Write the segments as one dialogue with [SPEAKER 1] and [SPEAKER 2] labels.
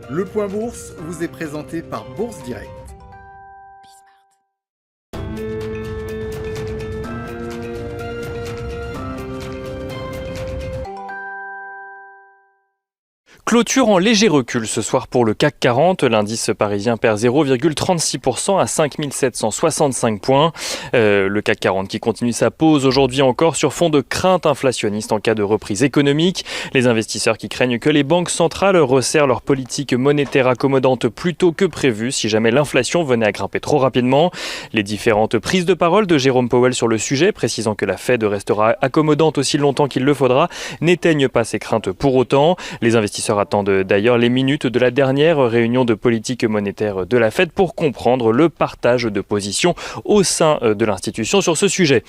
[SPEAKER 1] Le Point Bourse vous est présenté par Bourse Direct.
[SPEAKER 2] Clôture en léger recul ce soir pour le CAC 40. L'indice parisien perd 0,36% à 5765 points. Le CAC 40 qui continue sa pause aujourd'hui encore sur fond de crainte inflationniste en cas de reprise économique. Les investisseurs qui craignent que les banques centrales resserrent leur politique monétaire accommodante plus tôt que prévu si jamais l'inflation venait à grimper trop rapidement. Les différentes prises de parole de Jérôme Powell sur le sujet, précisant que la Fed restera accommodante aussi longtemps qu'il le faudra, n'éteignent pas ces craintes pour autant. Les investisseurs attendent d'ailleurs les minutes de la dernière réunion de politique monétaire de la Fed pour comprendre le partage de positions au sein de l'institution sur ce sujet.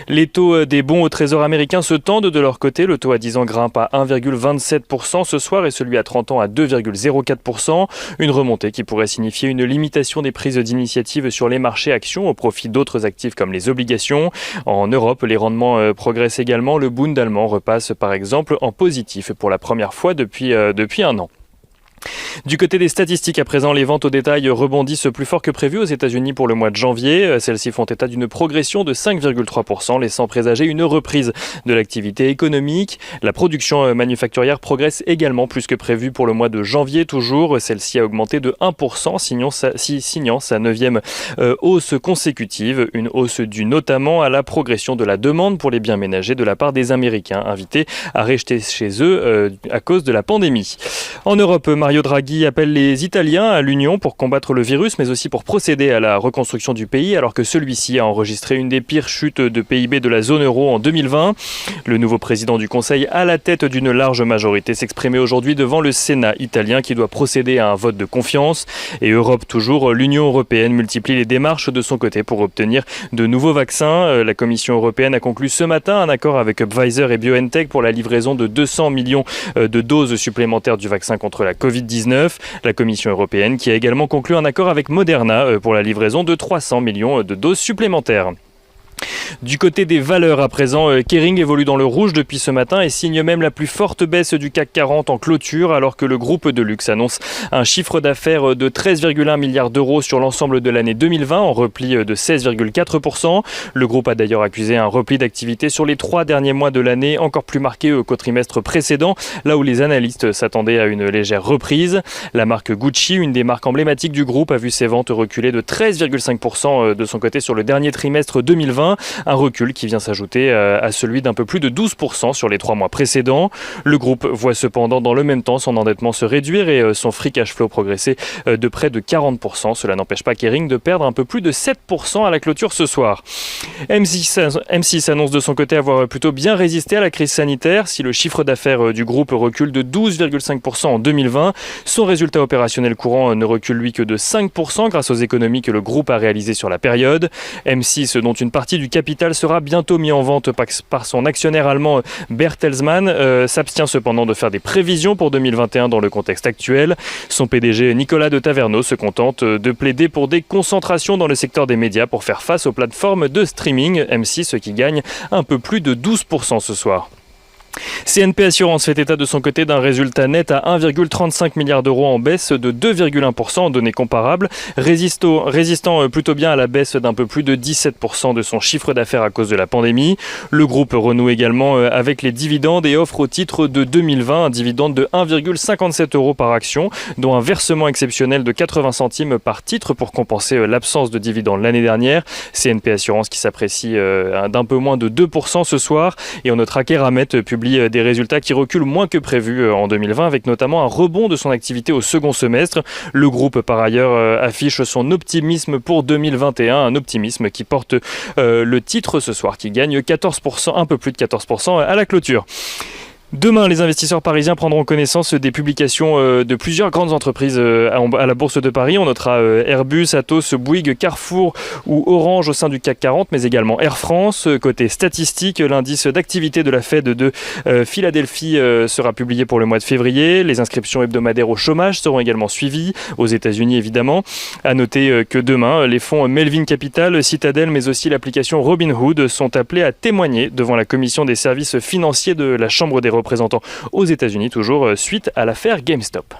[SPEAKER 2] Les taux des bons au trésor américain se tendent de leur côté. Le taux à 10 ans grimpe à 1,27% ce soir et celui à 30 ans à 2,04%. Une remontée qui pourrait signifier une limitation des prises d'initiative sur les marchés actions au profit d'autres actifs comme les obligations. En Europe, les rendements progressent également. Le Bund allemand repasse par exemple en positif pour la première fois depuis un an. Du côté des statistiques à présent, les ventes au détail rebondissent plus fort que prévu aux États-Unis pour le mois de janvier. Celles-ci font état d'une progression de 5,3%, laissant présager une reprise de l'activité économique. La production manufacturière progresse également plus que prévu pour le mois de janvier toujours. Celle-ci a augmenté de 1%, signant sa 9e hausse consécutive. Une hausse due notamment à la progression de la demande pour les biens ménagers de la part des Américains invités à rester chez eux à cause de la pandémie. En Europe, Mario Draghi appelle les Italiens à l'union pour combattre le virus, mais aussi pour procéder à la reconstruction du pays, alors que celui-ci a enregistré une des pires chutes de PIB de la zone euro en 2020. Le nouveau président du Conseil, à la tête d'une large majorité, s'exprimait aujourd'hui devant le Sénat italien qui doit procéder à un vote de confiance. Et Europe toujours, l'Union européenne multiplie les démarches de son côté pour obtenir de nouveaux vaccins. La Commission européenne a conclu ce matin un accord avec Pfizer et BioNTech pour la livraison de 200 millions de doses supplémentaires du vaccin contre la Covid-19. La Commission européenne qui a également conclu un accord avec Moderna pour la livraison de 300 millions de doses supplémentaires. Du côté des valeurs à présent, Kering évolue dans le rouge depuis ce matin et signe même la plus forte baisse du CAC 40 en clôture alors que le groupe de luxe annonce un chiffre d'affaires de 13,1 milliards d'euros sur l'ensemble de l'année 2020 en repli de 16,4%. Le groupe a d'ailleurs accusé un repli d'activité sur les 3 derniers mois de l'année encore plus marqué qu'au trimestre précédent, là où les analystes s'attendaient à une légère reprise. La marque Gucci, une des marques emblématiques du groupe, a vu ses ventes reculer de 13,5% de son côté sur le dernier trimestre 2020. Un recul qui vient s'ajouter à celui d'un peu plus de 12% sur les 3 mois précédents. Le groupe voit cependant dans le même temps son endettement se réduire et son free cash flow progresser de près de 40%. Cela n'empêche pas Kering de perdre un peu plus de 7% à la clôture ce soir. M6 annonce de son côté avoir plutôt bien résisté à la crise sanitaire. Si le chiffre d'affaires du groupe recule de 12,5% en 2020, son résultat opérationnel courant ne recule lui que de 5% grâce aux économies que le groupe a réalisées sur la période. M6, dont une partie du capital sera bientôt mis en vente par son actionnaire allemand Bertelsmann, s'abstient cependant de faire des prévisions pour 2021 dans le contexte actuel. Son PDG Nicolas de Taverneau se contente de plaider pour des concentrations dans le secteur des médias pour faire face aux plateformes de streaming. M6 qui gagne un peu plus de 12% ce soir. CNP Assurance fait état de son côté d'un résultat net à 1,35 milliard d'euros en baisse de 2,1% en données comparables, résistant plutôt bien à la baisse d'un peu plus de 17% de son chiffre d'affaires à cause de la pandémie. Le groupe renoue également avec les dividendes et offre au titre de 2020 un dividende de 1,57 euros par action, dont un versement exceptionnel de 80 centimes par titre pour compenser l'absence de dividendes l'année dernière. CNP Assurance qui s'apprécie d'un peu moins de 2% ce soir. Et on notera qu'Eramet publie des résultats qui reculent moins que prévu en 2020 avec notamment un rebond de son activité au second semestre. Le groupe par ailleurs affiche son optimisme pour 2021, un optimisme qui porte le titre ce soir qui gagne 14%, un peu plus de 14% à la clôture. Demain, les investisseurs parisiens prendront connaissance des publications de plusieurs grandes entreprises à la Bourse de Paris. On notera Airbus, Atos, Bouygues, Carrefour ou Orange au sein du CAC 40, mais également Air France. Côté statistique, l'indice d'activité de la Fed de Philadelphie sera publié pour le mois de février. Les inscriptions hebdomadaires au chômage seront également suivies, aux États-Unis évidemment. À noter que demain, les fonds Melvin Capital, Citadel, mais aussi l'application Robinhood sont appelés à témoigner devant la commission des services financiers de la Chambre des représentants aux États-Unis, toujours suite à l'affaire GameStop.